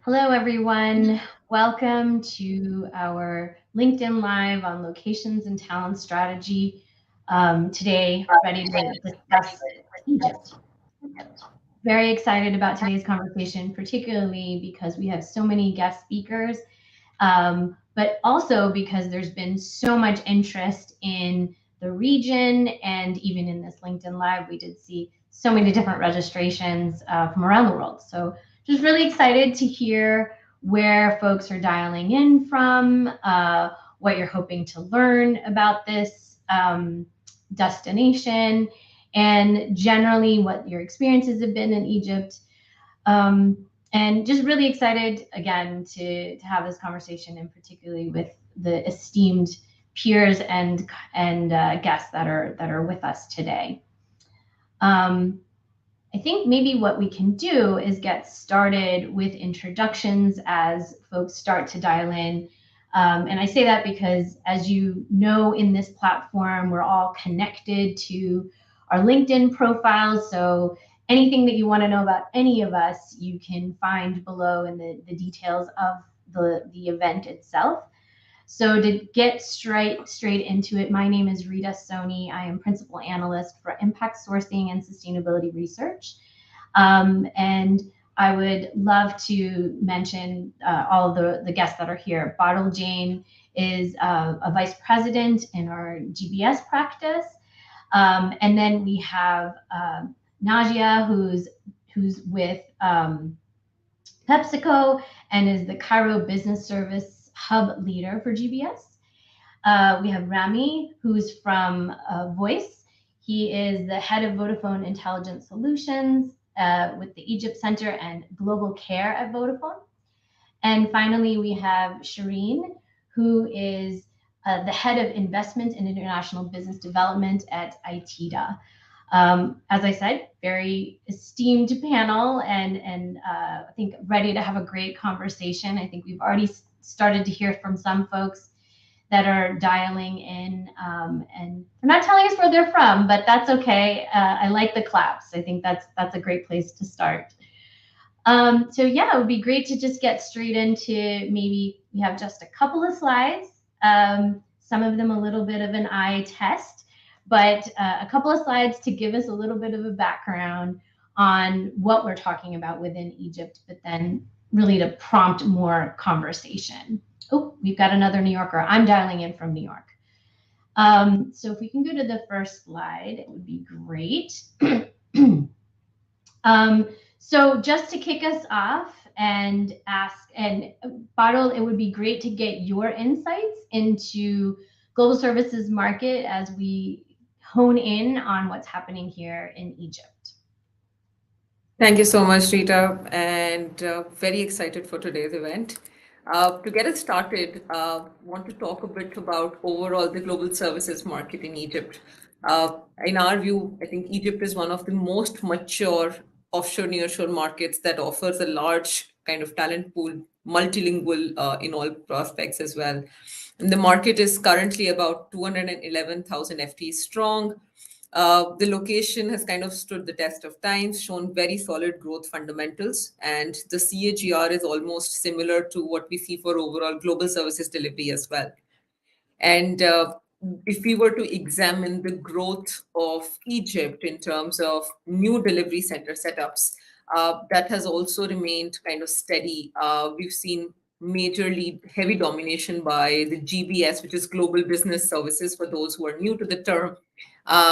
Hello, everyone. Welcome to our LinkedIn Live on locations and talent strategy. Today, ready to discuss Egypt. Very excited about today's conversation, particularly because we have so many guest speakers, but also because there's been so much interest in the region, and even in this LinkedIn Live, we did see so many different registrations from around the world. So just really excited to hear where folks are dialing in from, what you're hoping to learn about this destination, and generally what your experiences have been in Egypt. And just really excited again to have this conversation, and particularly with the esteemed peers and guests that are with us today. I think maybe what we can do is get started with introductions as folks start to dial in. And I say that because, as you know, in this platform, we're all connected to our LinkedIn profiles. So anything that you want to know about any of us, you can find below in the details of the event itself. So to get straight into it, my name is Rita Soni. I am Principal Analyst for Impact Sourcing and Sustainability Research. And I would love to mention all of the guests that are here. Bartle Jane is a Vice President in our GBS practice. And then we have Najia, who's with PepsiCo and is the Cairo Business Service Hub Leader for GBS. We have Rami, who's from Voice. He is the head of Vodafone Intelligent Solutions with the Egypt Center and Global Care at Vodafone. And finally, we have Shireen, who is the head of Investment and International Business Development at ITEDA. As I said, very esteemed panel, and I think ready to have a great conversation. I think we've already started to hear from some folks that are dialing in, and they're not telling us where they're from, but that's okay. I like the claps. I think that's a great place to start. So yeah, it would be great to just get straight into, maybe we have just a couple of slides, some of them a little bit of an eye test, but a couple of slides to give us a little bit of a background on what we're talking about within Egypt, but then really to prompt more conversation. Oh, we've got another New Yorker. I'm dialing in from New York. So if we can go to the first slide, it would be great. So just to kick us off and ask, and Bartle, it would be great to get your insights into global services market as we hone in on what's happening here in Egypt. Thank you so much, Rita, and very excited for today's event. To get us started, want to talk a bit about overall the global services market in Egypt. In our view, I think Egypt is one of the most mature offshore nearshore markets that offers a large kind of talent pool, multilingual in all prospects as well. And the market is currently about 211,000 FTEs strong. The location has kind of stood the test of time, shown very solid growth fundamentals, and the CAGR is almost similar to what we see for overall global services delivery as well. And if we were to examine the growth of Egypt in terms of new delivery center setups, that has also remained kind of steady. We've seen majorly heavy domination by the GBS, which is Global Business Services for those who are new to the term,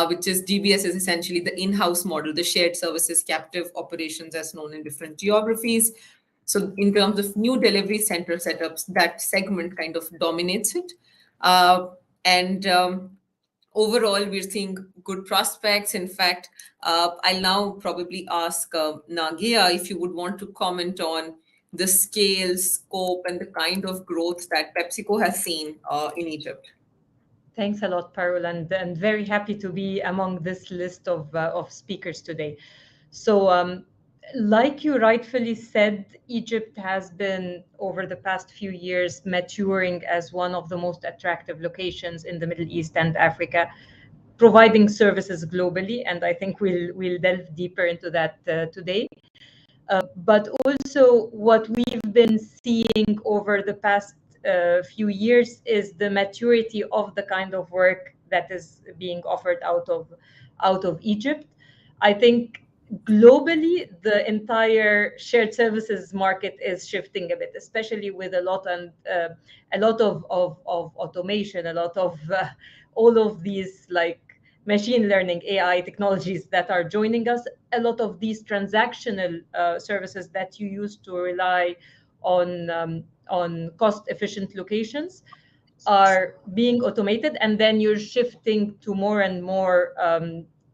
which is GBS is essentially the in-house model, the shared services captive operations as known in different geographies. So in terms of new delivery center setups, that segment kind of dominates it. Overall, we're seeing good prospects. In fact, I'll now probably ask Nagia if you would want to comment on the scale, scope, and the kind of growth that PepsiCo has seen in Egypt. Thanks a lot, Parul, and very happy to be among this list of speakers today. So, like you rightfully said, Egypt has been, over the past few years, maturing as one of the most attractive locations in the Middle East and Africa, providing services globally, and I think we'll delve deeper into that today. But also what we've been seeing over the past few years is the maturity of the kind of work that is being offered out of Egypt. I think globally the entire shared services market is shifting a bit, especially with a lot of automation, a lot of all of these like machine learning AI technologies that are joining us. A lot of these transactional services that you used to rely on cost efficient locations are being automated, and then you're shifting to more and more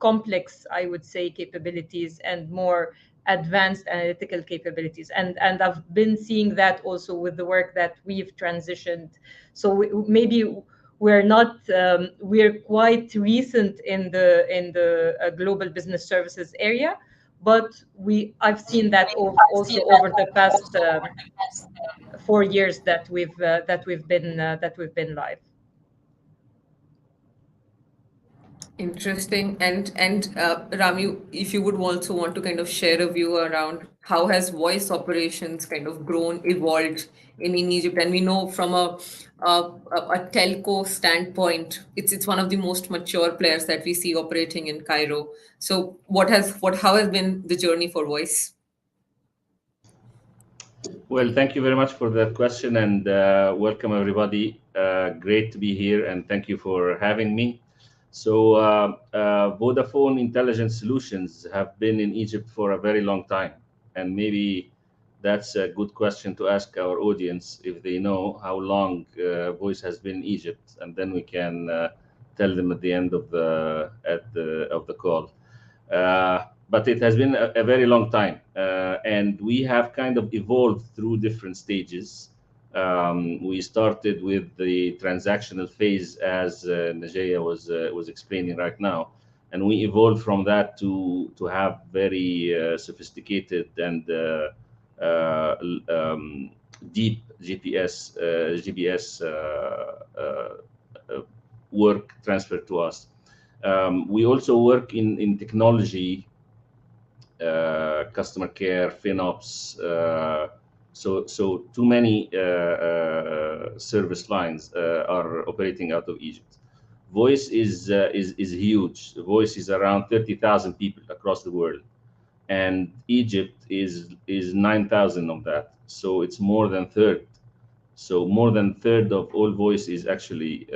complex, I would say, capabilities and more advanced analytical capabilities. And I've been seeing that also with the work that we've transitioned. So maybe we're not we're quite recent in the global business services area, but I've seen that also over the past 4 years that we've been live. Interesting. And Rami, if you would also want to kind of share a view around how has voice operations kind of grown, evolved in Egypt. And we know from a telco standpoint, it's one of the most mature players that we see operating in Cairo. So how has been the journey for voice? Well, thank you very much for that question, and welcome everybody. Great to be here, and thank you for having me. So, Vodafone Intelligent Solutions have been in Egypt for a very long time, and maybe that's a good question to ask our audience if they know how long Voice has been in Egypt, and then we can tell them at the end of the call. But it has been a very long time, and we have kind of evolved through different stages. We started with the transactional phase, as Najaya was explaining right now, and we evolved from that to have very sophisticated and deep GBS work transferred to us. We also work in technology, customer care, FinOps. So too many service lines are operating out of Egypt. Voice is huge. Voice is around 30,000 people across the world, and Egypt is 9,000 of that. So it's more than third. So more than third of all Voice is actually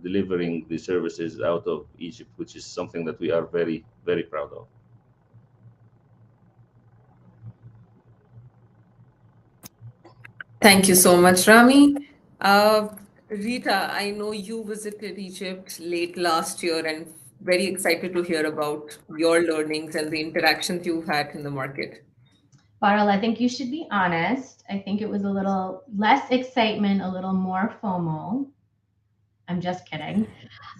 delivering the services out of Egypt, which is something that we are very, very proud of. Thank you so much, Rami. Rita, I know you visited Egypt late last year and very excited to hear about your learnings and the interactions you've had in the market. Farrell, I think you should be honest. I think it was a little less excitement, a little more FOMO. I'm just kidding.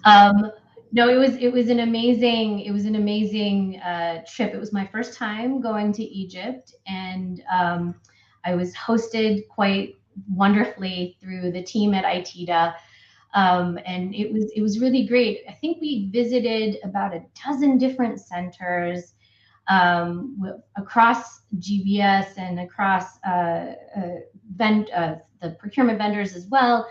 No, it was an amazing trip. It was my first time going to Egypt, and I was hosted quite wonderfully through the team at ITIDA, and it was really great. I think we visited about a dozen different centers across GBS and across the procurement vendors as well.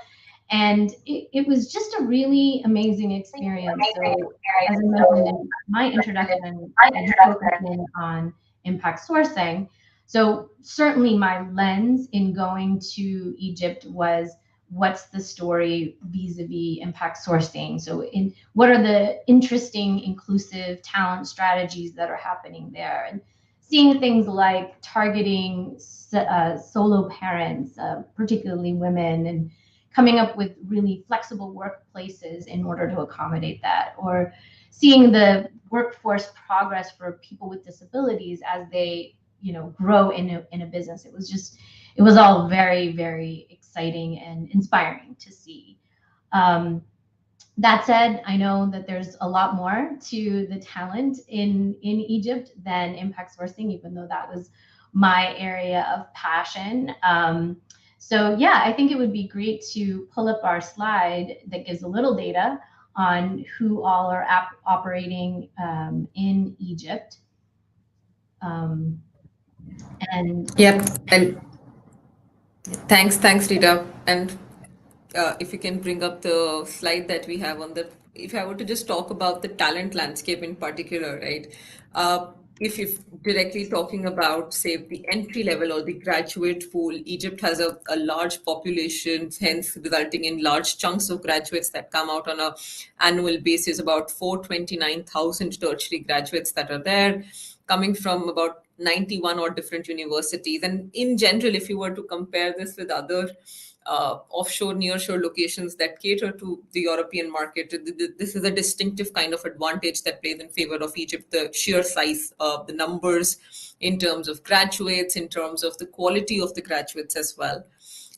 And it was just a really amazing experience. So as I mentioned in my introduction, I focused in on impact sourcing. So certainly my lens in going to Egypt was, what's the story vis-a-vis impact sourcing? So what are the interesting inclusive talent strategies that are happening there? And seeing things like targeting solo parents, particularly women, and coming up with really flexible workplaces in order to accommodate that, or seeing the workforce progress for people with disabilities as they grow in a business. It was all very, very exciting and inspiring to see. That said, I know that there's a lot more to the talent in Egypt than impact sourcing, even though that was my area of passion. So yeah, I think it would be great to pull up our slide that gives a little data on who all are operating in Egypt. And Yep. And thanks, Rita. And if you can bring up the slide that we have on the, if I were to just talk about the talent landscape in particular, right? If you're directly talking about, say, the entry level or the graduate pool, Egypt has a large population, hence resulting in large chunks of graduates that come out on a annual basis, about 429,000 tertiary graduates that are there, coming from about 91 odd different universities. And in general, if you were to compare this with other offshore, nearshore locations that cater to the European market, this is a distinctive kind of advantage that plays in favor of Egypt. The sheer size of the numbers in terms of graduates, in terms of the quality of the graduates as well.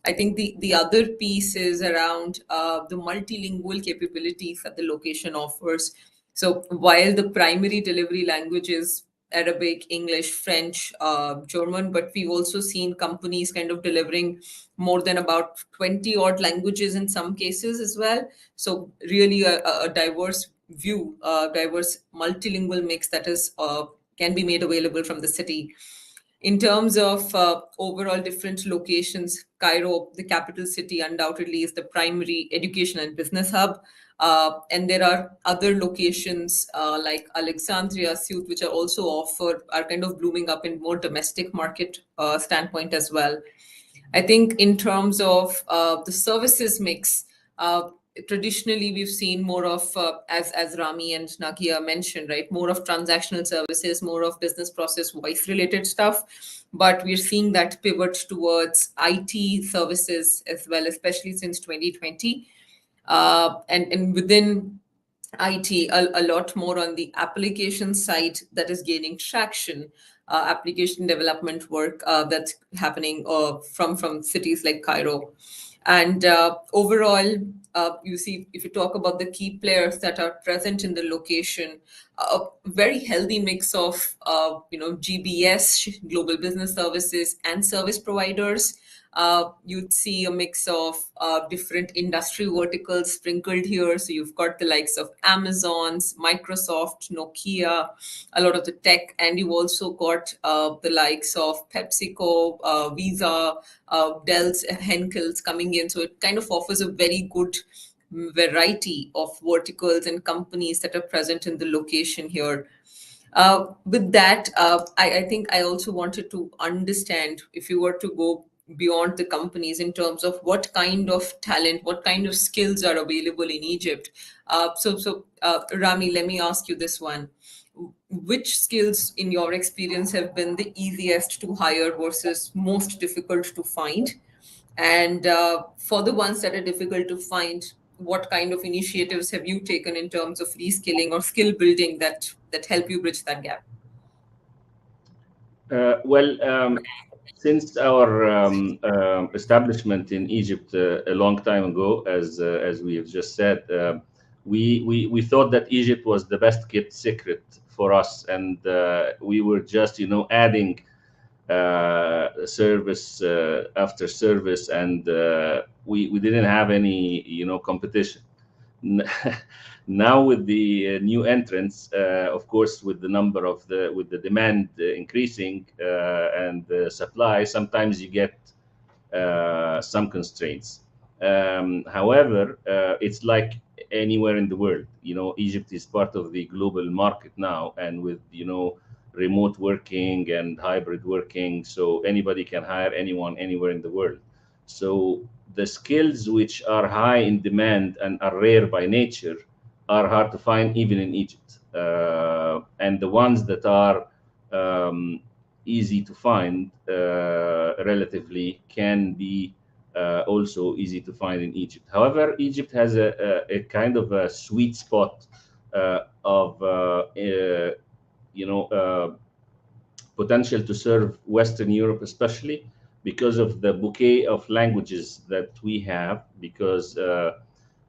I think the other piece is around the multilingual capabilities that the location offers. So while the primary delivery language is Arabic, English, French, German, but we've also seen companies kind of delivering more than about 20 odd languages in some cases as well. So really a diverse view, diverse multilingual mix that is can be made available from the city. In terms of overall different locations, Cairo, the capital city, undoubtedly is the primary education and business hub. And there are other locations like Alexandria, Suit, which are kind of blooming up in more domestic market standpoint as well. I think in terms of the services mix, traditionally we've seen more of, as Rami and Nagia mentioned, right, more of transactional services, more of business process voice related stuff. But we're seeing that pivot towards IT services as well, especially since 2020. And within IT, a lot more on the application side that is gaining traction, application development work that's happening from cities like Cairo. And overall, you see, if you talk about the key players that are present in the location, a very healthy mix of, GBS, Global Business Services, and service providers. You'd see a mix of different industry verticals sprinkled here. So you've got the likes of Amazon's, Microsoft, Nokia, a lot of the tech, and you've also got the likes of PepsiCo, Visa, Dell's, Henkel's coming in. So it kind of offers a very good variety of verticals and companies that are present in the location here. With that, I think I also wanted to understand, if you were to go beyond the companies in terms of what kind of talent, what kind of skills are available in Egypt. So Rami, let me ask you this one. Which skills in your experience have been the easiest to hire versus most difficult to find? And for the ones that are difficult to find, what kind of initiatives have you taken in terms of reskilling or skill building that help you bridge that gap? Since our establishment in Egypt a long time ago, as we have just said, we thought that Egypt was the best kept secret for us, and we were just adding service after service, and we didn't have any competition. Now with the new entrants, of course, with the number of with the demand increasing and the supply, sometimes you get some constraints. However, it's like anywhere in the world. Egypt is part of the global market now, and with remote working and hybrid working, so anybody can hire anyone anywhere in the world. So the skills which are high in demand and are rare by nature are hard to find even in Egypt. And the ones that are easy to find relatively can be also easy to find in Egypt. However, Egypt has a kind of a sweet spot of potential to serve Western Europe, especially because of the bouquet of languages that we have, because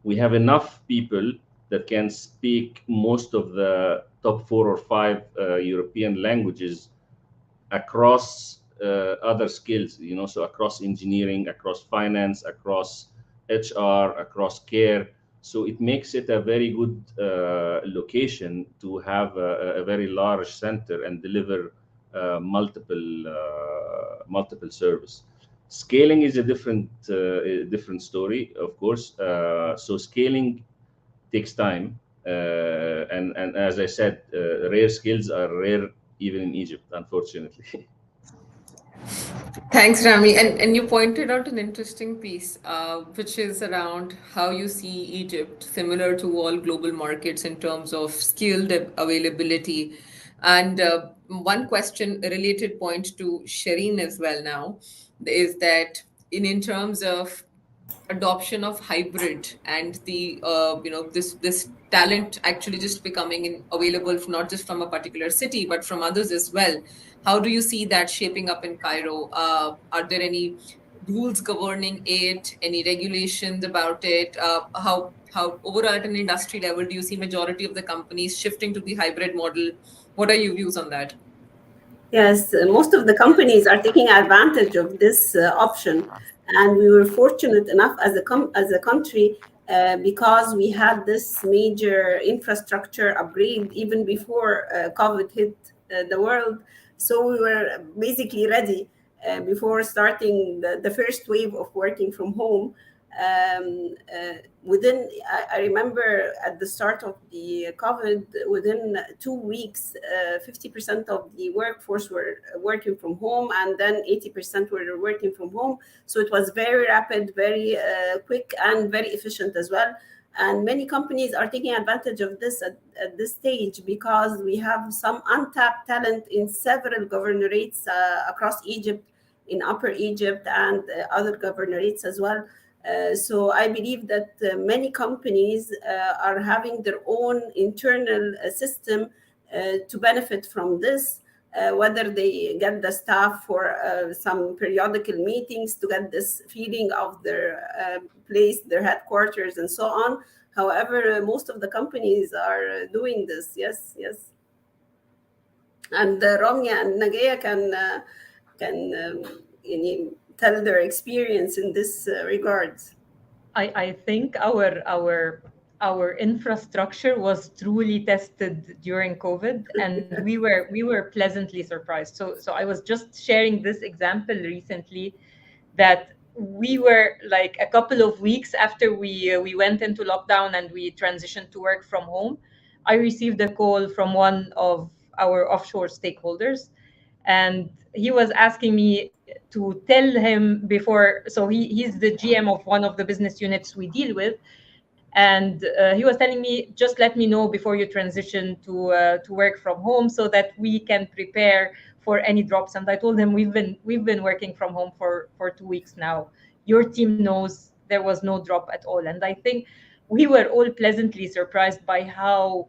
we have enough people that can speak most of the top 4 or 5 European languages across other skills, so across engineering, across finance, across HR, across care. So it makes it a very good location to have a very large center and deliver multiple service. Scaling is a different story, of course. So scaling takes time, and as I said, rare skills are rare even in Egypt, unfortunately. Thanks, Rami. And you pointed out an interesting piece, which is around how you see Egypt similar to all global markets in terms of skilled availability. And one question, a related point to Shireen as well now, is that in terms of adoption of hybrid and the this talent actually just becoming available not just from a particular city but from others as well. How do you see that shaping up in Cairo? Are there any rules governing it, any regulations about it? How overall at an industry level do you see majority of the companies shifting to the hybrid model? What are your views on that? Yes, most of the companies are taking advantage of this option, and we were fortunate enough as as a country because we had this major infrastructure upgrade even before COVID hit the world. So we were basically ready before starting the first wave of working from home. Within, I remember at the start of the COVID, within 2 weeks, 50% of the workforce were working from home, and then 80% were working from home. So it was very rapid, very quick, and very efficient as well. And many companies are taking advantage of this at this stage because we have some untapped talent in several governorates across Egypt, in Upper Egypt, and other governorates as well. So I believe that many companies are having their own internal system to benefit from this, whether they get the staff for some periodical meetings to get this feeling of their place, their headquarters, and so on. However, most of the companies are doing this. Yes, yes. And Romya and Nagaya can tell their experience in this regards. I think our infrastructure was truly tested during COVID, and we were pleasantly surprised. So I was just sharing this example recently that we were like a couple of weeks after we went into lockdown and we transitioned to work from home. I received a call from one of our offshore stakeholders, and he was asking me to tell him before. So he's the GM of one of the business units we deal with, and he was telling me, just let me know before you transition to work from home so that we can prepare for any drops. And I told him, we've been working from home for 2 weeks now. Your team knows there was no drop at all. And I think we were all pleasantly surprised by how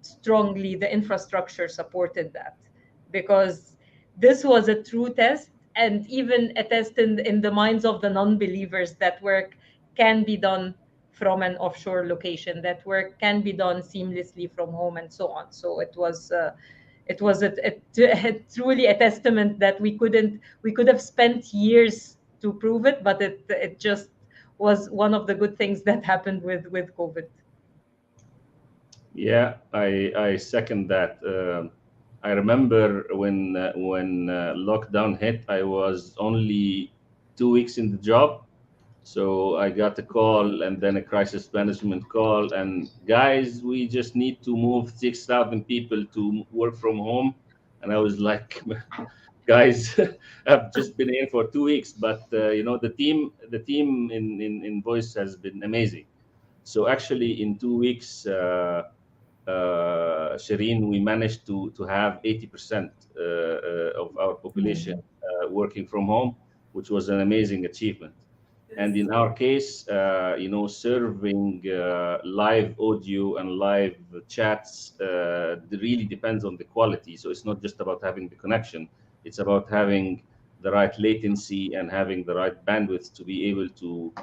strongly the infrastructure supported that, because this was a true test, and even a test in the minds of the non-believers, that work can be done from an offshore location, that work can be done seamlessly from home, and so on. So it was truly a testament that we could have spent years to prove it, but it just was one of the good things that happened with COVID. Yeah, I second that. I remember when lockdown hit, I was only 2 weeks in the job, so I got a call and then a crisis management call, and guys, we just need to move 6,000 people to work from home, and I was like, guys, I've just been here for 2 weeks, but the team in Voice has been amazing. So actually, in 2 weeks. Shireen, we managed to have 80% of our population working from home, which was an amazing achievement. And in our case, serving live audio and live chats really depends on the quality. So it's not just about having the connection; it's about having the right latency and having the right bandwidth to be able to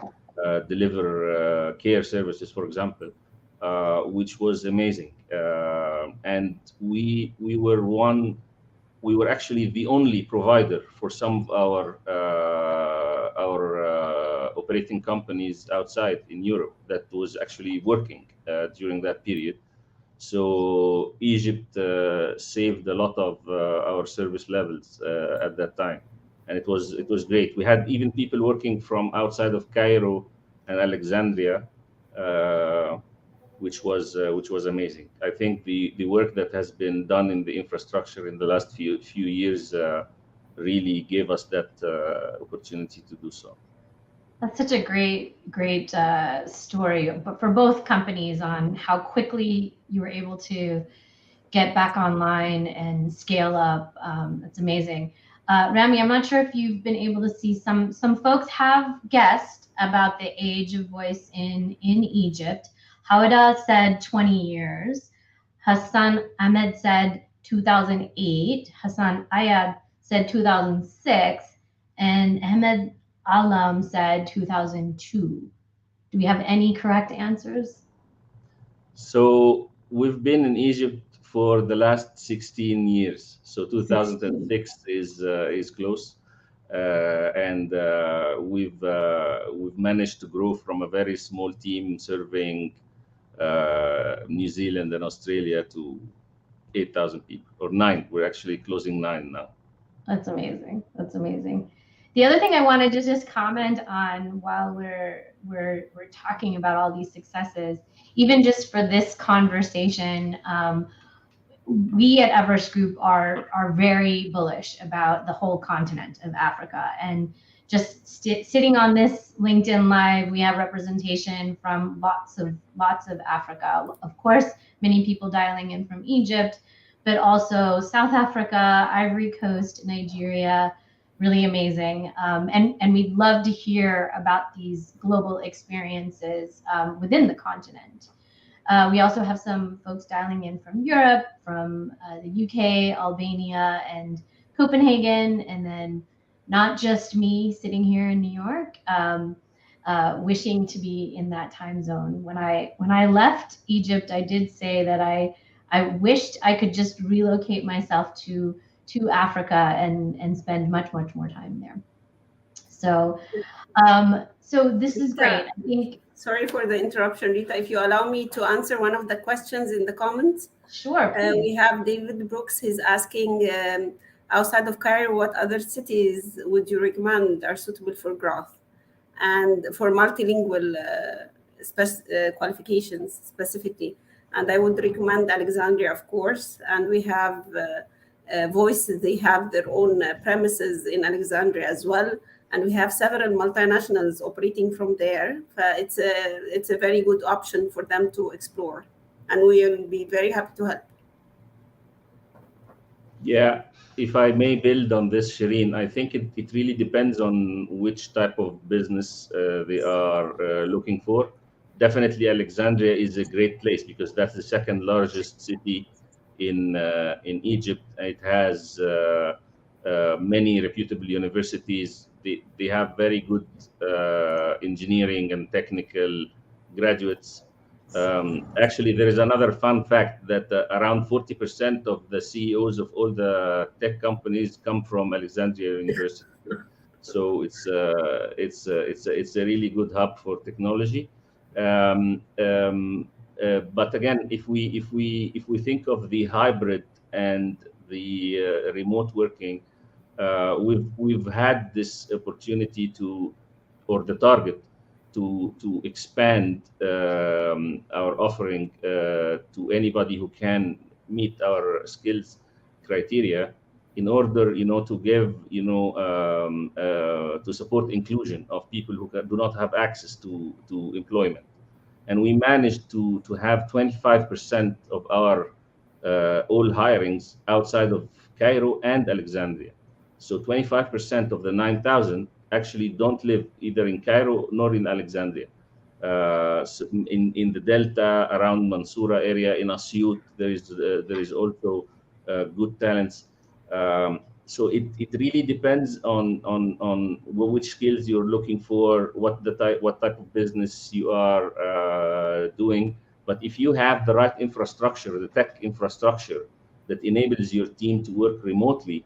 deliver care services, for example, which was amazing. And we were actually the only provider for some of our operating companies outside in Europe that was actually working during that period. So Egypt saved a lot of our service levels at that time, and it was great. We had even people working from outside of Cairo and Alexandria, which was amazing. I think the work that has been done in the infrastructure in the last few years really gave us that opportunity to do so. That's such a great story, but for both companies on how quickly you were able to get back online and scale up. That's amazing. Rami, I'm not sure if you've been able to see some folks have guessed about the age of voice in Egypt. Hawada said 20 years. Hassan Ahmed said 2008. Hassan Ayad said 2006. And Ahmed Alam said 2002. Do we have any correct answers? So we've been in Egypt for the last 16 years. So 2006 is close, and we've managed to grow from a very small team serving New Zealand and Australia to 8,000 people, or 9. We're actually closing 9 now. That's amazing. That's amazing. The other thing I wanted to just comment on while we're talking about all these successes, even just for this conversation, we at Everest Group are very bullish about the whole continent of Africa. And just sitting on this LinkedIn Live, we have representation from lots of Africa. Of course, many people dialing in from Egypt, but also South Africa, Ivory Coast, Nigeria. Really amazing. And we'd love to hear about these global experiences within the continent. We also have some folks dialing in from Europe, from the UK, Albania, and Copenhagen, and then not just me sitting here in New York, wishing to be in that time zone. When I left Egypt, I did say that I wished I could just relocate myself to Africa and spend much more time there. So this is great. I think. Sorry for the interruption, Rita. If you allow me to answer one of the questions in the comments. Sure. We have David Brooks. He's asking, outside of Cairo, what other cities would you recommend are suitable for growth and for multilingual qualifications specifically? And I would recommend Alexandria, of course. And we have Voice. They have their own premises in Alexandria as well. And we have several multinationals operating from there. It's a very good option for them to explore, and we will be very happy to help. Yeah, if I may build on this, Shireen, I think it really depends on which type of business they are looking for. Definitely, Alexandria is a great place because that's the second largest city in Egypt. It has many reputable universities. They have very good engineering and technical graduates. Actually, there is another fun fact that around 40% of the CEOs of all the tech companies come from Alexandria University. So it's a really good hub for technology. But again, if we think of the hybrid and the remote working, we've had this opportunity or the target to expand our offering to anybody who can meet our skills criteria in order, to give, to support inclusion of people who do not have access to employment. And we managed to have 25% of our all hirings outside of Cairo and Alexandria. So 25% of the 9,000 actually don't live either in Cairo nor in Alexandria. So in the Delta, around Mansoura area, in Asyut, there is also good talents. So it really depends on which skills you're looking for, what type of business you are doing. But if you have the right infrastructure, the tech infrastructure that enables your team to work remotely,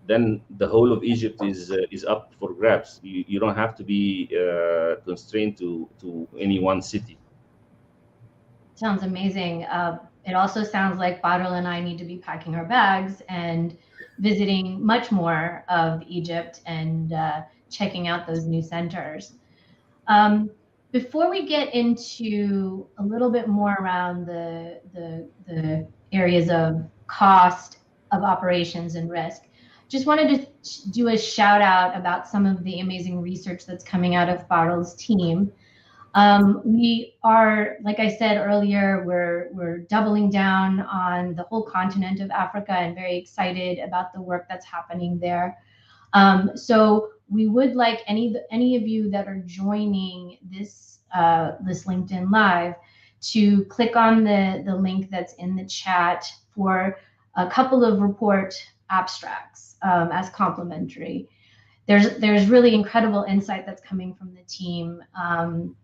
then the whole of Egypt is up for grabs. You don't have to be constrained to any one city. Sounds amazing. it also sounds like Badal and I need to be packing our bags and visiting much more of Egypt and checking out those new centers. Before we get into a little bit more around the areas of cost of operations and risk, just wanted to do a shout out about some of the amazing research that's coming out of Badal's team. We are, like I said earlier, we're doubling down on the whole continent of Africa and very excited about the work that's happening there. So we would like any of you that are joining this this LinkedIn Live to click on the link that's in the chat for a couple of report abstracts as complimentary. There's really incredible insight that's coming from the team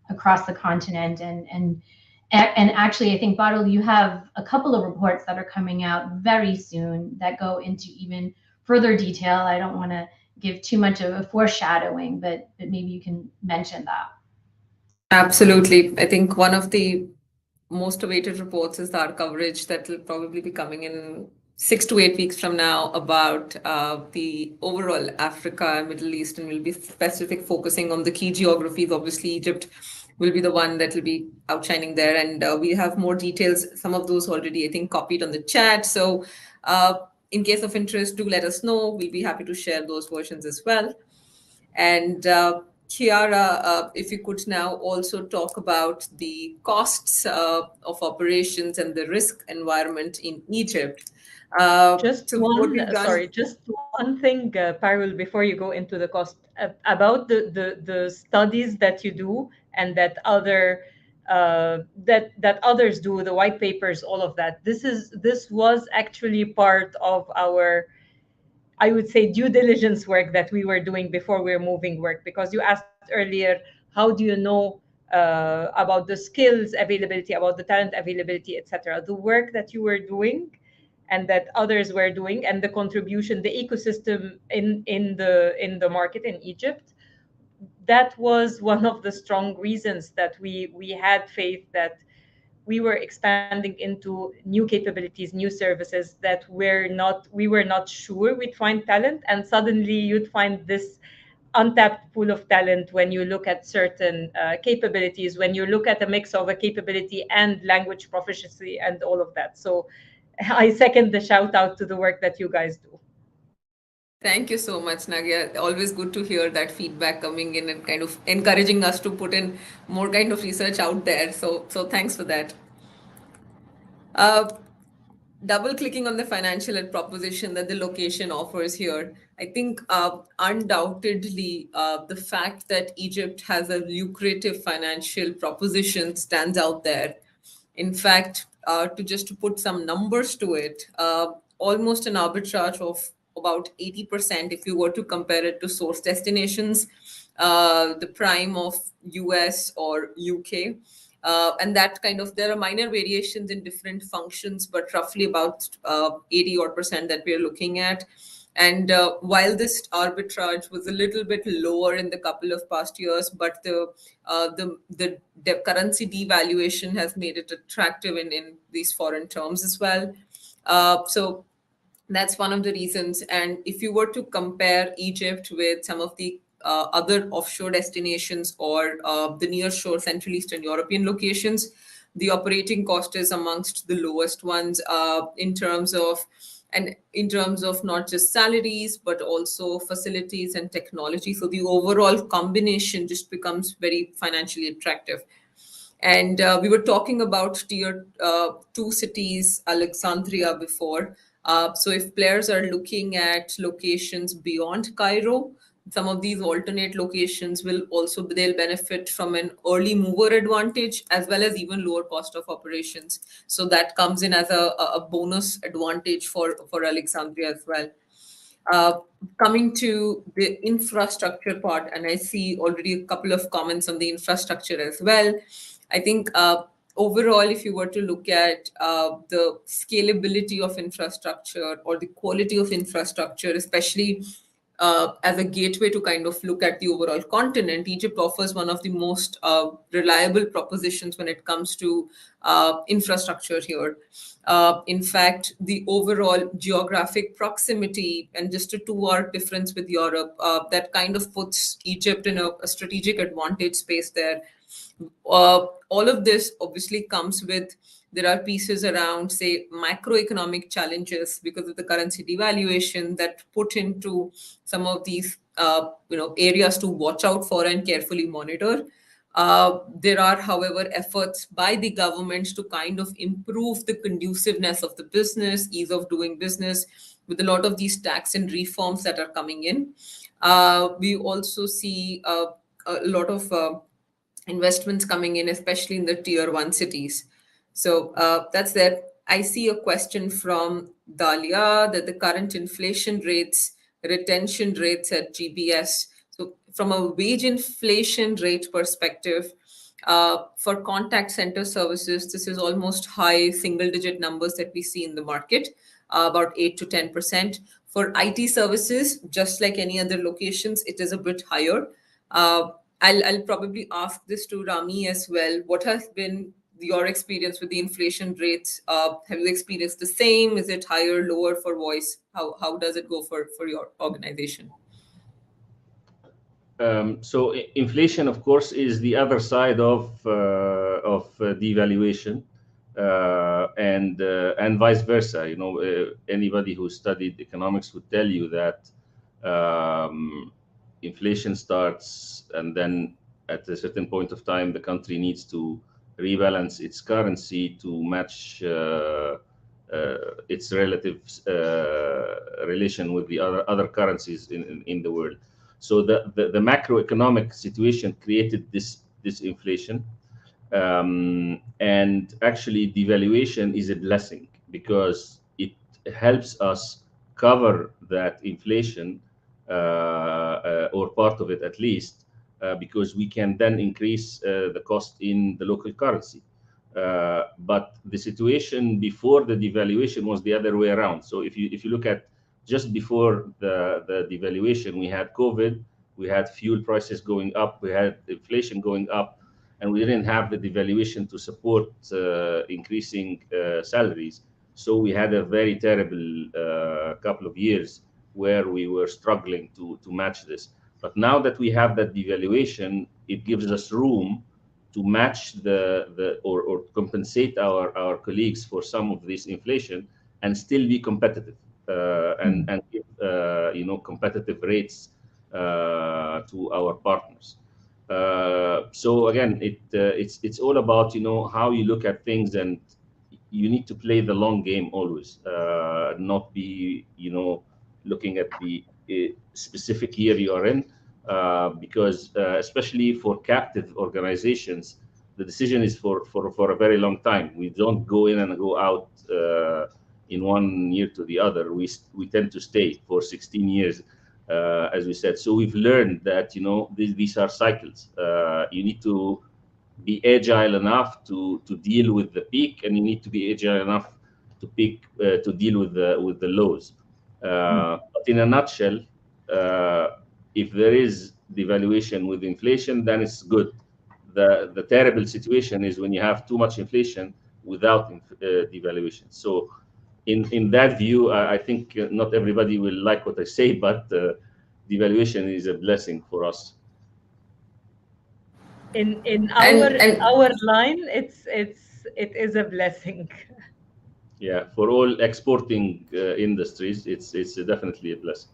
across the continent, and actually I think Badal, you have a couple of reports that are coming out very soon that go into even further detail. I don't want to give too much of a foreshadowing, but maybe you can mention that. Absolutely. I think one of the most awaited reports is our coverage that will probably be coming in 6 to 8 weeks from now about the overall Africa and Middle East, and we'll be specific focusing on the key geographies. Obviously, Egypt will be the one that will be outshining there, and we have more details. Some of those already, I think, copied on the chat. So in case of interest, do let us know. We'll be happy to share those versions as well. And Chiara, if you could now also talk about the costs of operations and the risk environment in Egypt. Just one thing, Parul, before you go into the cost, about the studies that you do and that others do, the white papers, all of that. This was actually part of our, I would say, due diligence work that we were doing before we were moving work, because you asked earlier, how do you know about the skills availability, about the talent availability, etc. The work that you were doing and that others were doing, and the contribution, the ecosystem in the market in Egypt, that was one of the strong reasons that we had faith that we were expanding into new capabilities, new services that we were not sure we'd find talent, and suddenly you'd find this untapped pool of talent when you look at certain capabilities, when you look at a mix of a capability and language proficiency and all of that. So I second the shout out to the work that you guys do. Thank you so much, Nagia. Always good to hear that feedback coming in and kind of encouraging us to put in more kind of research out there. So thanks for that. Double clicking on the financial and proposition that the location offers here, I think undoubtedly the fact that Egypt has a lucrative financial proposition stands out there. In fact, to put some numbers to it, almost an arbitrage of about 80% if you were to compare it to source destinations, the prime of US or UK. And that kind of, there are minor variations in different functions, but roughly about 80% that we're looking at. And while this arbitrage was a little bit lower in the couple of past years, but the currency devaluation has made it attractive in these foreign terms as well. So that's one of the reasons. And if you were to compare Egypt with some of the other offshore destinations or the nearshore Central Eastern European locations, the operating cost is amongst the lowest ones in terms of not just salaries, but also facilities and technology. So the overall combination just becomes very financially attractive. And we were talking about tier 2 cities, Alexandria before. So if players are looking at locations beyond Cairo, some of these alternate locations they'll benefit from an early mover advantage as well as even lower cost of operations. So that comes in as a bonus advantage for Alexandria as well. Coming to the infrastructure part, and I see already a couple of comments on the infrastructure as well. I think overall, if you were to look at the scalability of infrastructure or the quality of infrastructure, especially as a gateway to kind of look at the overall continent, Egypt offers one of the most reliable propositions when it comes to infrastructure here. In fact, the overall geographic proximity and just a 2-hour difference with Europe, that kind of puts Egypt in a strategic advantage space there. All of this obviously comes with, there are pieces around, say, macroeconomic challenges because of the currency devaluation that put into some of these areas to watch out for and carefully monitor. There are, however, efforts by the governments to kind of improve the conduciveness of the business, ease of doing business, with a lot of these tax and reforms that are coming in. We also see a lot of investments coming in, especially in the tier 1 cities. So that's that. I see a question from Dalia that the current inflation rates, retention rates at GBS. So from a wage inflation rate perspective, for contact center services, this is almost high single digit numbers that we see in the market, about 8 to 10%. For IT services, just like any other locations, it is a bit higher. I'll probably ask this to Rami as well. What has been your experience with the inflation rates? Have you experienced the same? Is it higher, lower for voice? How does it go for your organization? So inflation, of course, is the other side of devaluation, and vice versa. Anybody who studied economics would tell you that inflation starts, and then at a certain point of time, the country needs to rebalance its currency to match its relative relation with the other currencies in the world. So the macroeconomic situation created this inflation, and actually devaluation is a blessing because it helps us cover that inflation, or part of it at least, because we can then increase the cost in the local currency. But the situation before the devaluation was the other way around. So if you look at just before the devaluation, we had COVID, we had fuel prices going up, we had inflation going up, and we didn't have the devaluation to support increasing salaries. So we had a very terrible couple of years where we were struggling to match this. But now that we have that devaluation, it gives us room to match or compensate our colleagues for some of this inflation and still be competitive, and give competitive rates to our partners. So again, it's all about how you look at things, and you need to play the long game always, not be looking at the specific year you are in, because especially for captive organizations, the decision is for a very long time. We don't go in and go out in 1 year to the other. We tend to stay for 16 years, as we said. So we've learned that these are cycles. You need to be agile enough to deal with the peak, and you need to be agile enough to deal with the lows. But in a nutshell, if there is devaluation with inflation, then it's good. The terrible situation is when you have too much inflation without devaluation. So in that view, I think not everybody will like what I say, but devaluation is a blessing for us. In our line, it is a blessing. Yeah, for all exporting industries, it's definitely a blessing.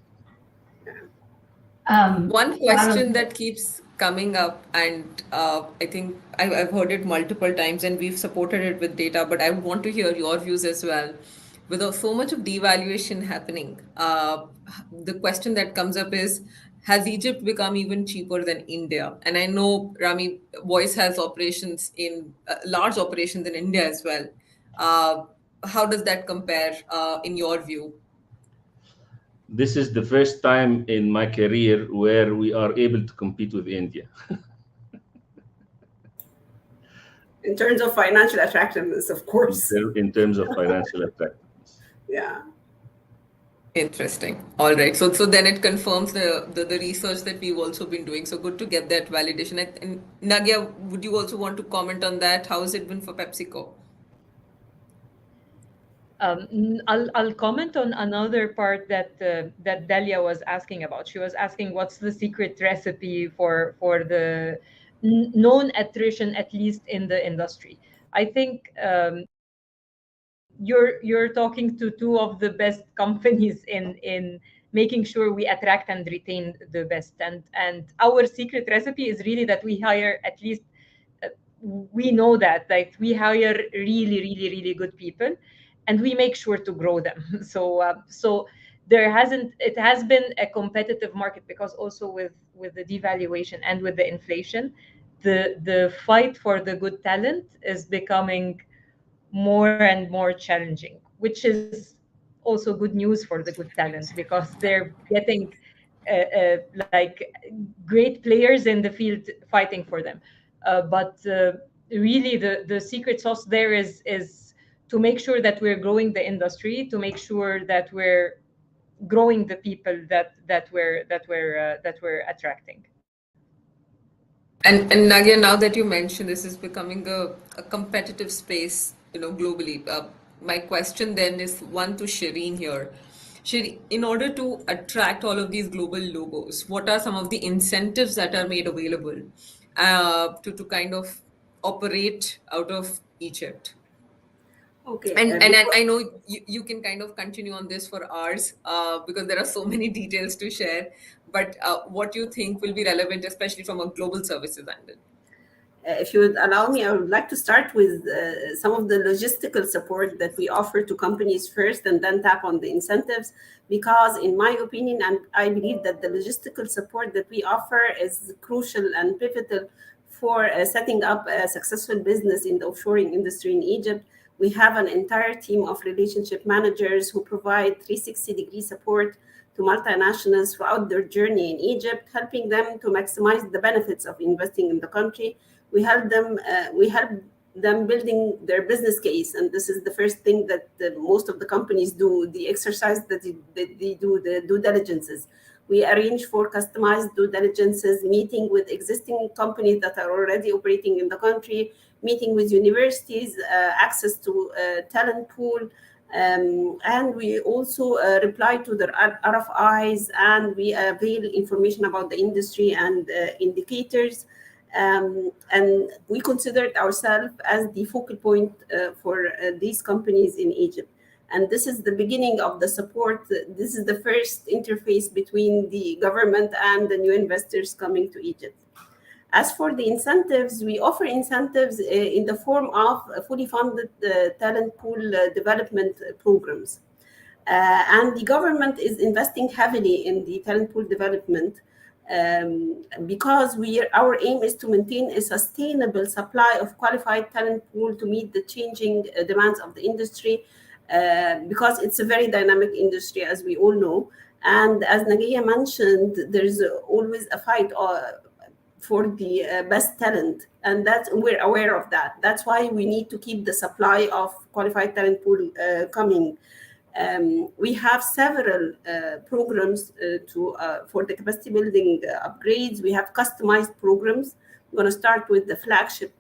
One question that keeps coming up, and I think I've heard it multiple times, and we've supported it with data, but I want to hear your views as well. With so much of devaluation happening, the question that comes up is, has Egypt become even cheaper than India? And I know, Rami, Voice has operations large operations in India as well. How does that compare in your view? This is the first time in my career where we are able to compete with India. In terms of financial attractiveness, of course. In terms of financial attractiveness. Yeah. Interesting. All right. So then it confirms the research that we've also been doing. So good to get that validation. And Nagia, would you also want to comment on that? How has it been for PepsiCo? I'll comment on another part that Delia was asking about. She was asking what's the secret recipe for the known attrition, at least in the industry. I think you're talking to two of the best companies in making sure we attract and retain the best. And our secret recipe is really that we hire at least we know that like we hire really good people, and we make sure to grow them. So it has been a competitive market, because also with the devaluation and with the inflation, the fight for the good talent is becoming more and more challenging, which is also good news for the good talent, because they're getting like great players in the field fighting for them. But really, the secret sauce there is to make sure that we're growing the industry, to make sure that we're growing the people that we're attracting. And Nagia, now that you mentioned this is becoming a competitive space, globally. My question then is one to Shireen here. Shireen, in order to attract all of these global logos, what are some of the incentives that are made available to kind of operate out of Egypt? Okay. And I know you can kind of continue on this for hours because there are so many details to share. But what you think will be relevant, especially from a global services angle? If you would allow me, I would like to start with some of the logistical support that we offer to companies first, and then tap on the incentives. Because in my opinion, and I believe that the logistical support that we offer is crucial and pivotal for setting up a successful business in the offshoring industry in Egypt. We have an entire team of relationship managers who provide 360-degree support to multinationals throughout their journey in Egypt, helping them to maximize the benefits of investing in the country. We help them building their business case, and this is the first thing that most of the companies do, the exercise that they do, the due diligences. We arrange for customized due diligences, meeting with existing companies that are already operating in the country, meeting with universities, access to talent pool, and we also reply to their RFIs, and we avail information about the industry and indicators. And we considered ourselves as the focal point for these companies in Egypt. And this is the beginning of the support. This is the first interface between the government and the new investors coming to Egypt. As for the incentives, we offer incentives in the form of fully funded talent pool development programs. And the government is investing heavily in the talent pool development because our aim is to maintain a sustainable supply of qualified talent pool to meet the changing demands of the industry, because it's a very dynamic industry, as we all know. And as Nagia mentioned, there's always a fight for the best talent, and we're aware of that. That's why we need to keep the supply of qualified talent pool coming. We have several programs for the capacity building upgrades. We have customized programs. I'm going to start with the flagship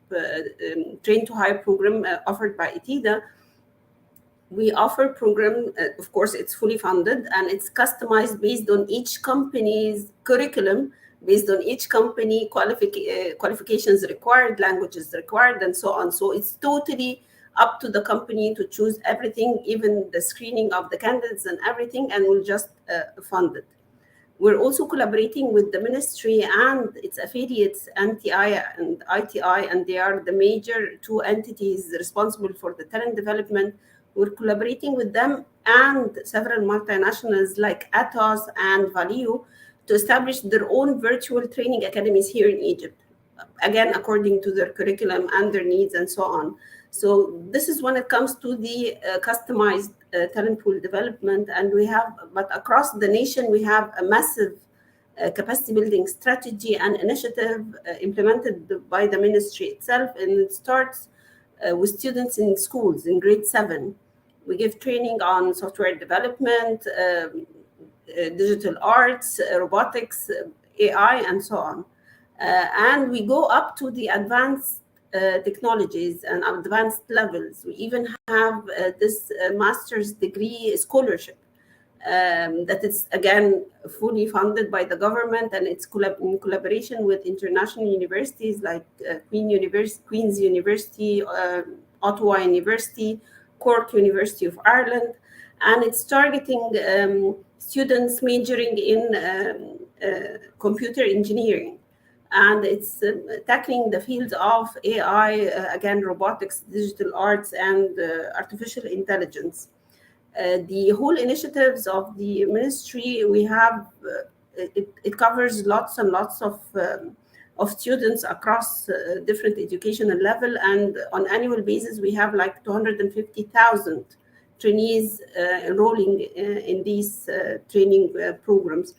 train to hire program offered by ETIDA. We offer program, of course, it's fully funded, and it's customized based on each company's curriculum, based on each company qualifications required, languages required, and so on. So it's totally up to the company to choose everything, even the screening of the candidates and everything, and we'll just fund it. We're also collaborating with the ministry and its affiliates, NTI and ITI, and they are the major two entities responsible for the talent development. We're collaborating with them and several multinationals like Atos and Valeo to establish their own virtual training academies here in Egypt, again, according to their curriculum and their needs and so on. So this is when it comes to the customized talent pool development. And but across the nation, we have a massive capacity building strategy and initiative implemented by the ministry itself. And it starts with students in schools in grade 7. We give training on software development, digital arts, robotics, AI, and so on. And we go up to the advanced technologies and advanced levels. We even have this master's degree scholarship that is, again, fully funded by the government, and it's in collaboration with international universities like Queen's University, Ottawa University, Cork University of Ireland, and it's targeting students majoring in computer engineering. And it's tackling the fields of AI, again, robotics, digital arts, and artificial intelligence. The whole initiatives of the ministry, we have, it covers lots and lots of students across different educational level. And on annual basis, we have like 250,000 trainees enrolling in these training programs.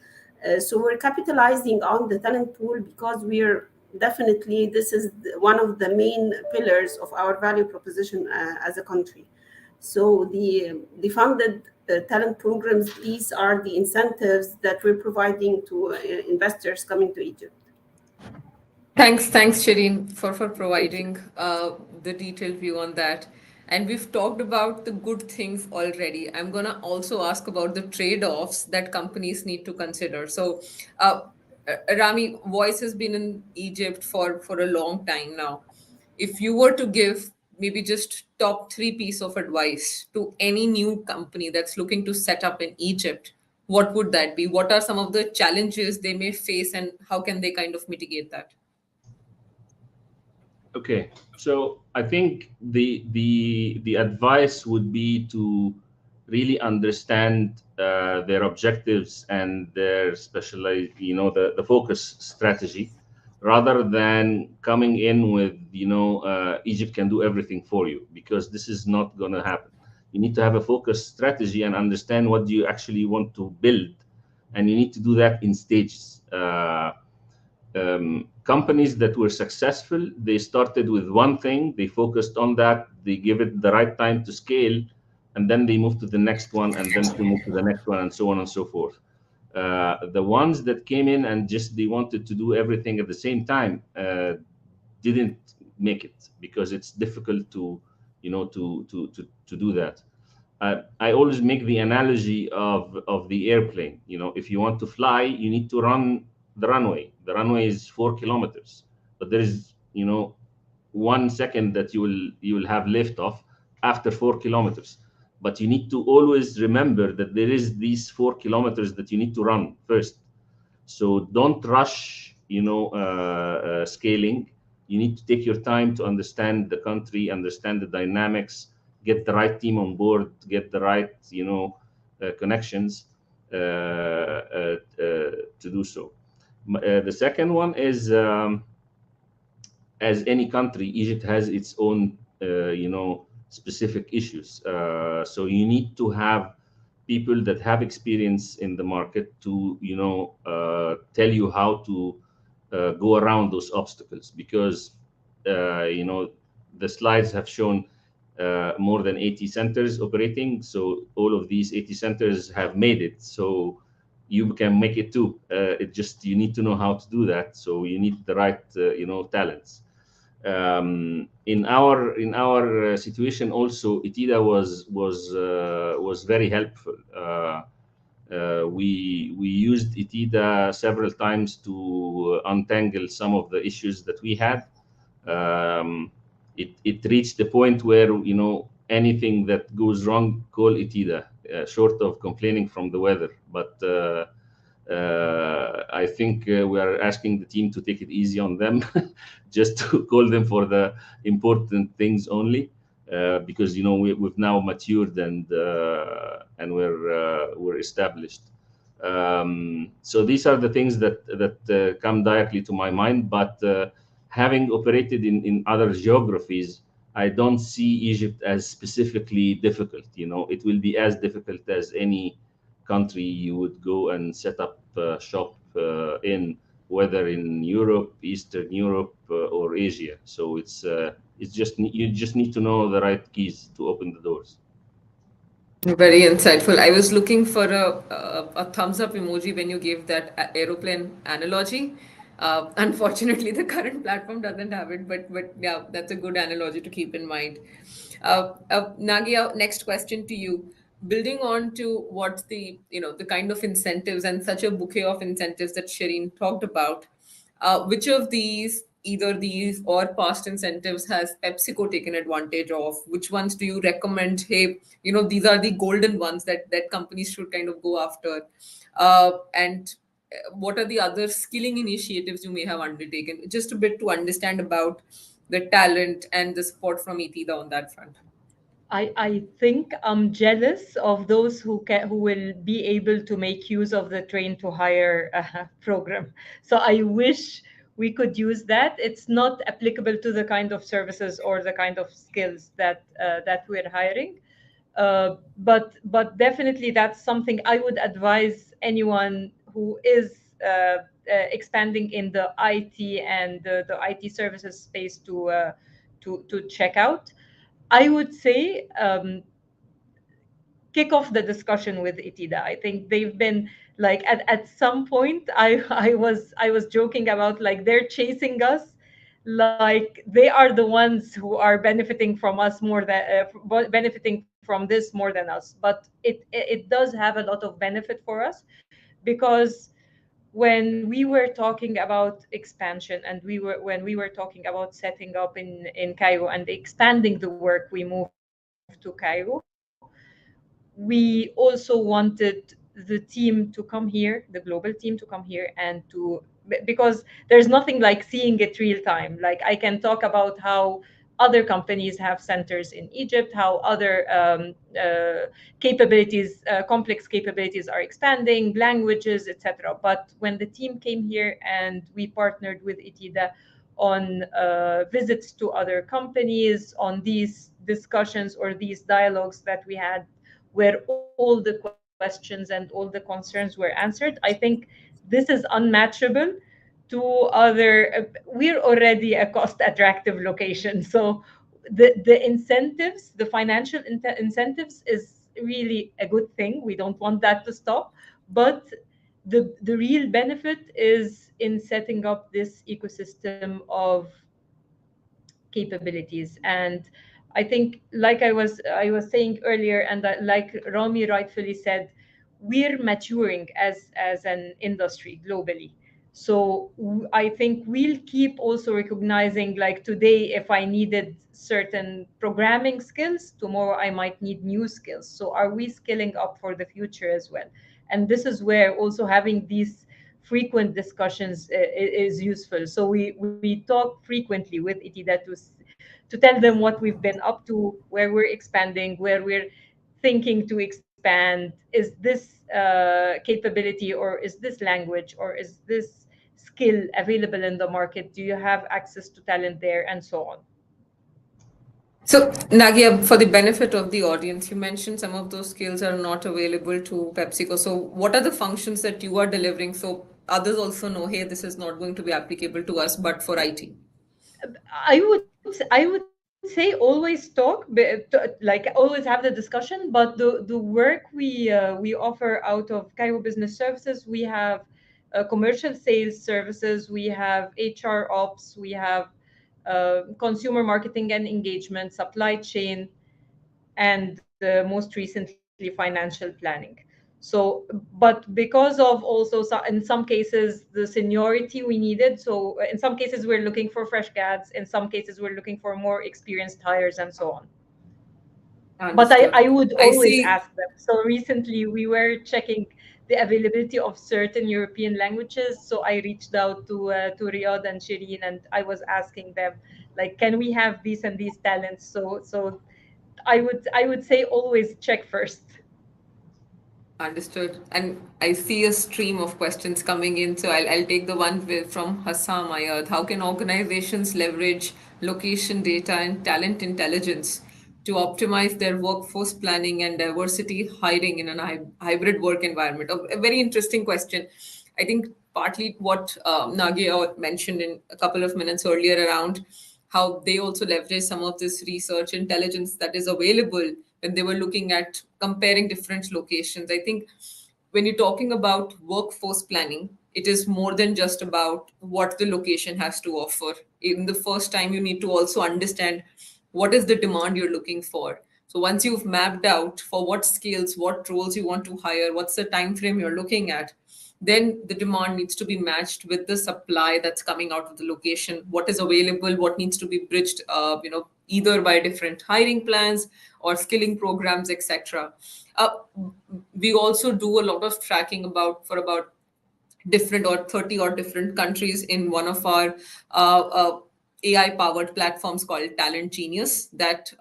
So we're capitalizing on the talent pool because we're definitely, this is one of the main pillars of our value proposition as a country. So the funded talent programs, these are the incentives that we're providing to investors coming to Egypt. Thanks, Shireen, for providing the detailed view on that. And we've talked about the good things already. I'm going to also ask about the trade-offs that companies need to consider. So, Rami, Voice has been in Egypt for a long time now. If you were to give maybe just top three piece of advice to any new company that's looking to set up in Egypt, what would that be? What are some of the challenges they may face, and how can they kind of mitigate that? Okay, so I think the advice would be to really understand their objectives and their specialized, the focus strategy, rather than coming in with, Egypt can do everything for you, because this is not going to happen. You need to have a focus strategy and understand what you actually want to build, and you need to do that in stages. Companies that were successful, they started with one thing, they focused on that, they give it the right time to scale, and then they move to the next one, and then to move to the next one, and so on and so forth. The ones that came in and just they wanted to do everything at the same time didn't make it, because it's difficult to do that. I always make the analogy of the airplane. If you want to fly, you need to run the runway. The runway is 4 kilometers, but there is 1 second that you will have liftoff after 4 kilometers. But you need to always remember that there is these 4 kilometers that you need to run first. So don't rush, scaling. You need to take your time to understand the country, understand the dynamics, get the right team on board, get the right, connections to do so. The second one is, as any country, Egypt has its own, specific issues. So you need to have people that have experience in the market to, tell you how to go around those obstacles, because, the slides have shown more than 80 centers operating. So all of these 80 centers have made it. So you can make it too. You need to know how to do that. So you need the right, talents. In our situation also, ITIDA was very helpful. We used ITIDA several times to untangle some of the issues that we had. It reached the point where, anything that goes wrong, call ITIDA, short of complaining from the weather. But I think we are asking the team to take it easy on them, just to call them for the important things only, because we've now matured and we're established. So these are the things that come directly to my mind. But having operated in other geographies, I don't see Egypt as specifically difficult. It will be as difficult as any country you would go and set up shop in, whether in Europe, Eastern Europe, or Asia. So you just need to know the right keys to open the doors. Very insightful. I was looking for a thumbs up emoji when you gave that aeroplane analogy. Unfortunately, the current platform doesn't have it, but yeah, that's a good analogy to keep in mind. Nagia, next question to you. Building on to what the kind of incentives and such a bouquet of incentives that Shireen talked about, which of these, either these or past incentives, has PepsiCo taken advantage of? Which ones do you recommend? Hey, these are the golden ones that companies should kind of go after. And what are the other skilling initiatives you may have undertaken? Just a bit to understand about the talent and the support from ETIDA on that front. I think I'm jealous of those who will be able to make use of the train to hire program. So I wish we could use that. It's not applicable to the kind of services or the kind of skills that we're hiring. But definitely that's something I would advise anyone who is expanding in the IT and the IT services space to check out. I would say kick off the discussion with Itida. I think they've been like at some point I was joking about like they're chasing us, like they are the ones who are benefiting from us more than benefiting from this more than us. But it does have a lot of benefit for us, because when we were talking about expansion and when we were talking about setting up in Cairo and expanding the work, we moved to Cairo. We also wanted the team to come here, the global team to come here, and because there's nothing like seeing it real time. Like I can talk about how other companies have centers in Egypt, how other capabilities, complex capabilities are expanding, languages, etc. But when the team came here and we partnered with Itida on visits to other companies, on these discussions or these dialogues that we had, where all the questions and all the concerns were answered, I think this is unmatchable to other. We're already a cost attractive location, so the incentives, the financial incentives, is really a good thing. We don't want that to stop, but the real benefit is in setting up this ecosystem of capabilities. And I think, like I was saying earlier, and that, like Rami rightfully said, we're maturing as an industry globally. So I think we'll keep also recognizing, like today, if I needed certain programming skills, tomorrow I might need new skills. So are we skilling up for the future as well? And this is where also having these frequent discussions is useful. So we talk frequently with Itida to tell them what we've been up to, where we're expanding, where we're thinking to expand. Is this capability, or is this language, or is this skill available in the market? Do you have access to talent there, and so on? So, Nagia, for the benefit of the audience, you mentioned some of those skills are not available to PepsiCo. So, what are the functions that you are delivering so others also know, hey, this is not going to be applicable to us, but for IT? I would say always talk, like always have the discussion. But the work we offer out of Cairo Business Services, we have commercial sales services, we have HR ops, we have consumer marketing and engagement, supply chain, and most recently financial planning. So, but because of also in some cases the seniority we needed, so in some cases we're looking for fresh grads, in some cases we're looking for more experienced hires, and so on. But Understood. I would I always see. ask them. So recently we were checking the availability of certain European languages. So I reached out to Riyadh and Shireen, and I was asking them, like, can we have these and these talents? So I would say always check first. Understood. And I see a stream of questions coming in. So I'll take the one from Hassam Ayad. How can organizations leverage location data and talent intelligence to optimize their workforce planning and diversity hiring in a hybrid work environment? A very interesting question. I think partly what Nagia mentioned in a couple of minutes earlier around how they also leverage some of this research intelligence that is available when they were looking at comparing different locations. I think when you're talking about workforce planning, it is more than just about what the location has to offer. In the first time, you need to also understand what is the demand you're looking for. So once you've mapped out for what skills, what roles you want to hire, what's the time frame you're looking at, then the demand needs to be matched with the supply that's coming out of the location. What is available, what needs to be bridged, either by different hiring plans or skilling programs, etc. uh, we also do a lot of tracking for about different or 30 or different countries in one of our AI powered platforms called Talent Genius. That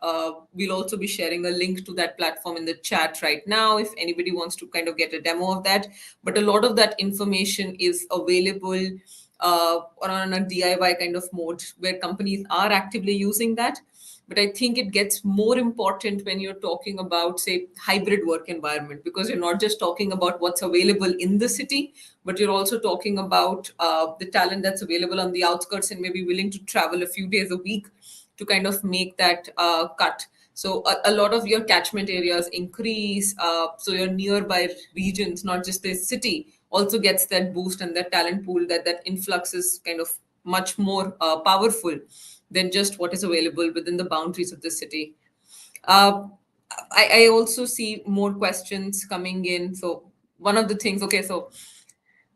we'll also be sharing a link to that platform in the chat right now if anybody wants to kind of get a demo of that. But a lot of that information is available on a DIY kind of mode where companies are actively using that. But I think it gets more important when you're talking about, say, hybrid work environment, because you're not just talking about what's available in the city, but you're also talking about the talent that's available on the outskirts and maybe willing to travel a few days a week to kind of make that cut. So a lot of your catchment areas increase. So your nearby regions, not just the city, also gets that boost, and that talent pool, that influx is kind of much more powerful than just what is available within the boundaries of the city. Uh, I also see more questions coming in. So one of the things, okay, so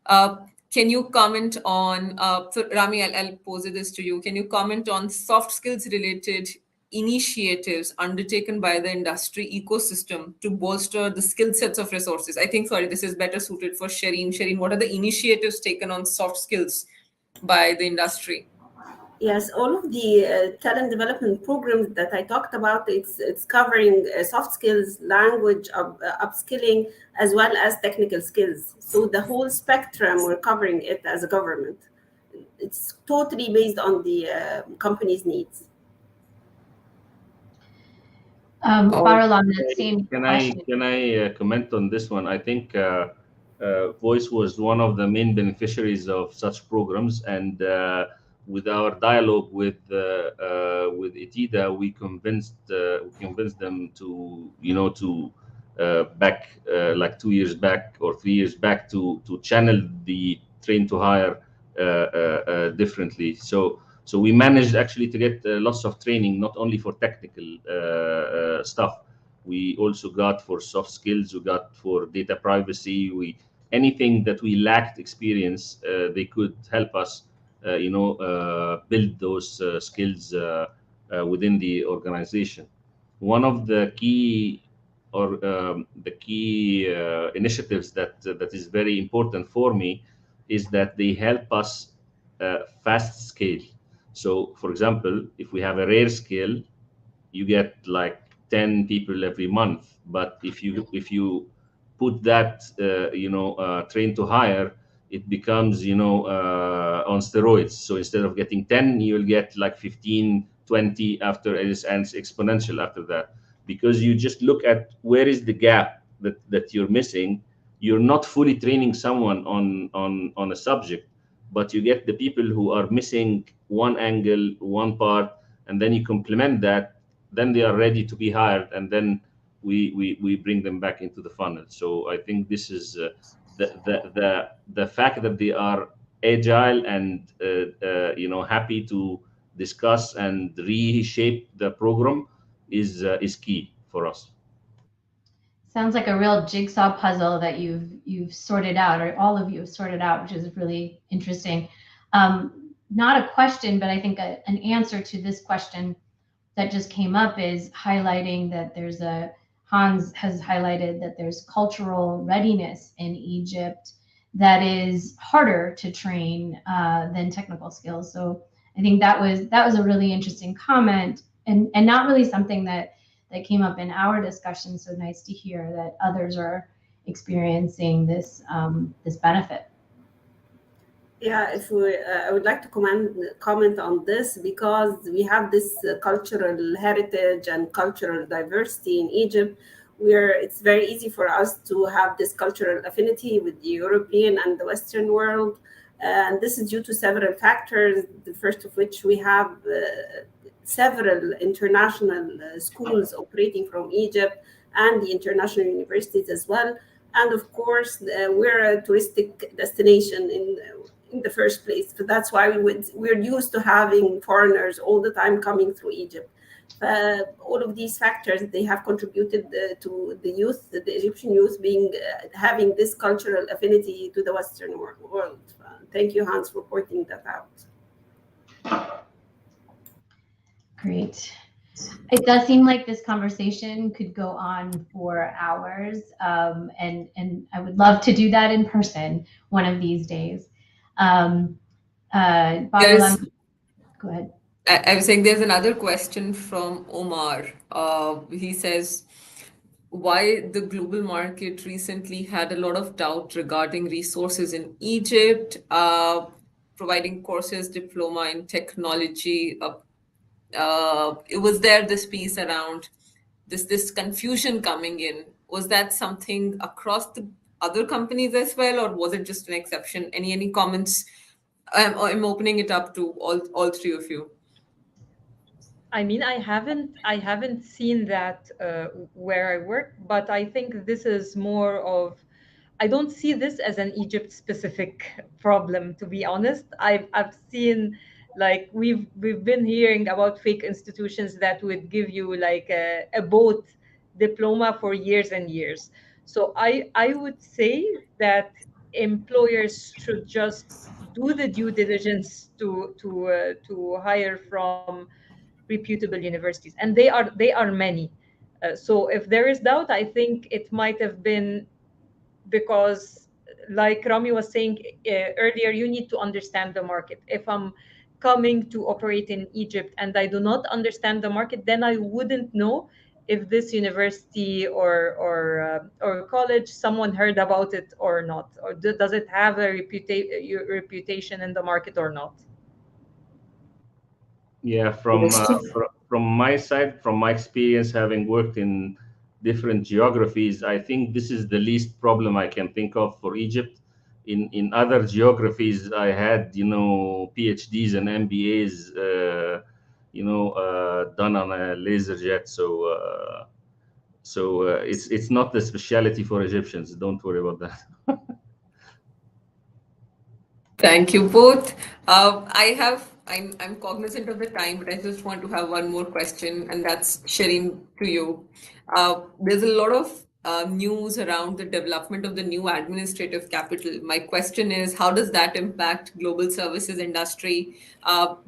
uh, can you comment on, so Rami, I'll pose this to you. Can you comment on soft skills related initiatives undertaken by the industry ecosystem to bolster the skill sets of resources? I think, sorry, this is better suited for Shireen. Shireen, what are the initiatives taken on soft skills by the industry? Yes, all of the talent development programs that I talked about, it's covering soft skills, language, upskilling, as well as technical skills. So the whole spectrum, we're covering it as a government. It's totally based on the company's needs. Parul, on the same question. Can I comment on this one? I think Voice was one of the main beneficiaries of such programs, and with our dialogue with ITIDA, we convinced them to back like 2 years back or 3 years back to channel the train to hire differently. So we managed actually to get lots of training, not only for technical stuff. We also got for soft skills. We got for data privacy. Anything that we lacked experience, they could help us, build those skills within the organization. One of the key initiatives that is very important for me is that they help us fast scale. So, for example, if we have a rare skill, you get like 10 people every month. But if you put that, train to hire, it becomes, on steroids. So instead of getting 10, you'll get like 15, 20 after it is, and it's exponential after that. Because you just look at where is the gap that you're missing. You're not fully training someone on a subject, but you get the people who are missing one angle, one part, and then you complement that. Then they are ready to be hired, and then we bring them back into the funnel. So I think this is the fact that they are agile and happy to discuss and reshape the program is key for us. Sounds like a real jigsaw puzzle that you've sorted out, or all of you have sorted out, which is really interesting. Not a question, but I think an answer to this question that just came up is highlighting that Hans has highlighted that there's cultural readiness in Egypt that is harder to train than technical skills. So I think that was a really interesting comment, and not really something that came up in our discussion. So nice to hear that others are experiencing this benefit. Yeah, I would like to comment on this, because we have this cultural heritage and cultural diversity in Egypt, where it's very easy for us to have this cultural affinity with the European and the Western world. And this is due to several factors, the first of which we have several international schools operating from Egypt, and the international universities as well. And of course, we're a touristic destination in the first place. So that's why we're used to having foreigners all the time coming through Egypt. All of these factors, they have contributed to the youth, the Egyptian youth, being having this cultural affinity to the Western world. Thank you, Hans, for pointing that out. Great. It does seem like this conversation could go on for hours, and I would love to do that in person one of these days. Babalam, go ahead. I was saying there's another question from Omar. He says, why the global market recently had a lot of doubt regarding resources in Egypt, providing courses, diploma in technology. It was there this piece around this confusion coming in. Was that something across the other companies as well, or was it just an exception? Any comments? I'm opening it up to all three of you. I mean, I haven't seen that where I work, but I think this is more of, I don't see this as an Egypt specific problem, to be honest. I've seen, like, we've been hearing about fake institutions that would give you like a boat diploma for years and years. So I would say that employers should just do the due diligence to hire from reputable universities, and they are many. So if there is doubt, I think it might have been because, like Rami was saying earlier, you need to understand the market. If I'm coming to operate in Egypt and I do not understand the market, then I wouldn't know if this university or college, someone heard about it or not, or does it have a reputation in the market or not. Yeah, from my side, from my experience, having worked in different geographies, I think this is the least problem I can think of for Egypt. In other geographies, I had PhDs and MBAs, done on a laser jet. So it's not the specialty for Egyptians. Don't worry about that. Thank you both. I'm cognizant of the time, but I just want to have one more question, and that's Shireen to you. There's a lot of news around the development of the new administrative capital. My question is, how does that impact global services industry?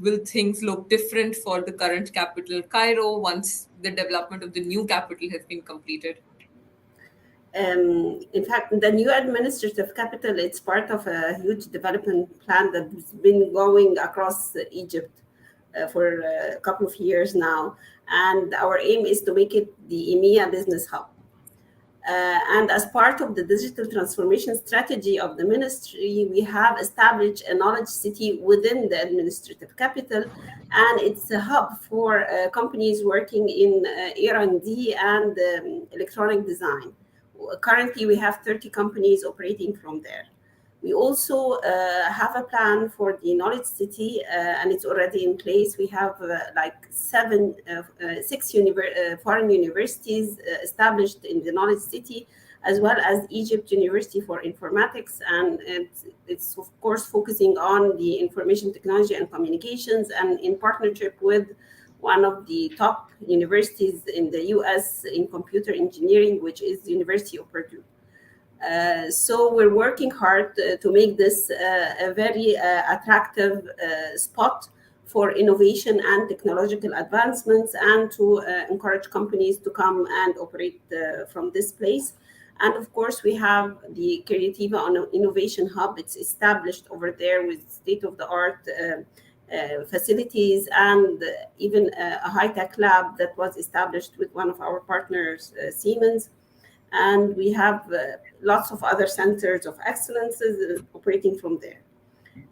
Will things look different for the current capital, Cairo, once the development of the new capital has been completed? In fact, the new administrative capital, it's part of a huge development plan that's been going across Egypt for a couple of years now. And our aim is to make it the EMEA business hub. And as part of the digital transformation strategy of the ministry, we have established a knowledge city within the administrative capital, and it's a hub for companies working in R&D and electronic design. Currently, we have 30 companies operating from there. We also have a plan for the knowledge city, and it's already in place. We have six foreign universities established in the knowledge city, as well as Egypt University for Informatics, and it's of course focusing on the information technology and communications, and in partnership with one of the top universities in the US in computer engineering, which is the University of Purdue. So we're working hard to make this a very attractive spot for innovation and technological advancements, and to encourage companies to come and operate from this place. And of course, we have the Creativa Innovation Hub. It's established over there with state-of-the-art facilities, and even a high-tech lab that was established with one of our partners, Siemens. And we have lots of other centers of excellences operating from there.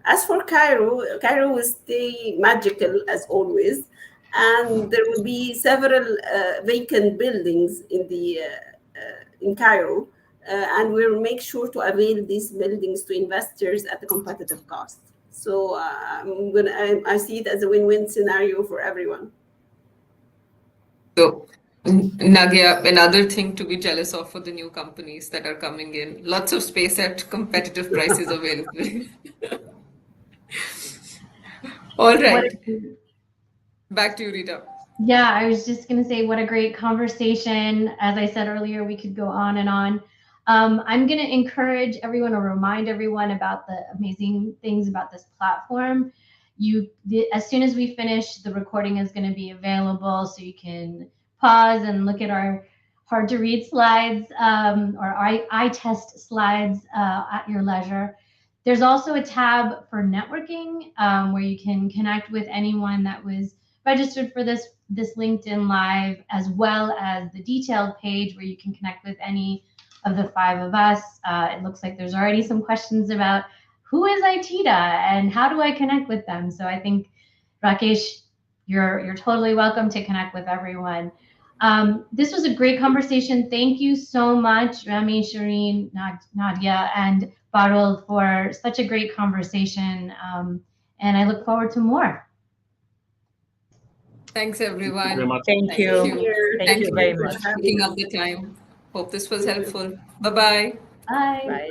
As for Cairo, Cairo will stay magical as always, and there will be several vacant buildings in Cairo, and we'll make sure to avail these buildings to investors at a competitive cost. So I see it as a win-win scenario for everyone. So Nagia, another thing to be jealous of for the new companies that are coming in. Lots of space at competitive prices available. All What right. Back to you, Rita. Yeah, I was just going to say what a great conversation. As I said earlier, we could go on and on. I'm going to encourage everyone or remind everyone about the amazing things about this platform. As soon as we finish, the recording is going to be available, so you can pause and look at our hard to read slides or eye test slides at your leisure. There's also a tab for networking where you can connect with anyone that was registered for this LinkedIn Live, as well as the detailed page where you can connect with any of the 5 of us. It looks like there's already some questions about who is ITITA and how do I connect with them. So I think, Rakesh, you're totally welcome to connect with everyone. This was a great conversation. Thank you so much, Rami, Shireen, Nadia, and Parul for such a great conversation. And I look forward to more. Thanks, everyone. Thank you very much. Thank you. Thank you very for much. taking up the time. Hope this was helpful. Bye-bye. Bye. Bye.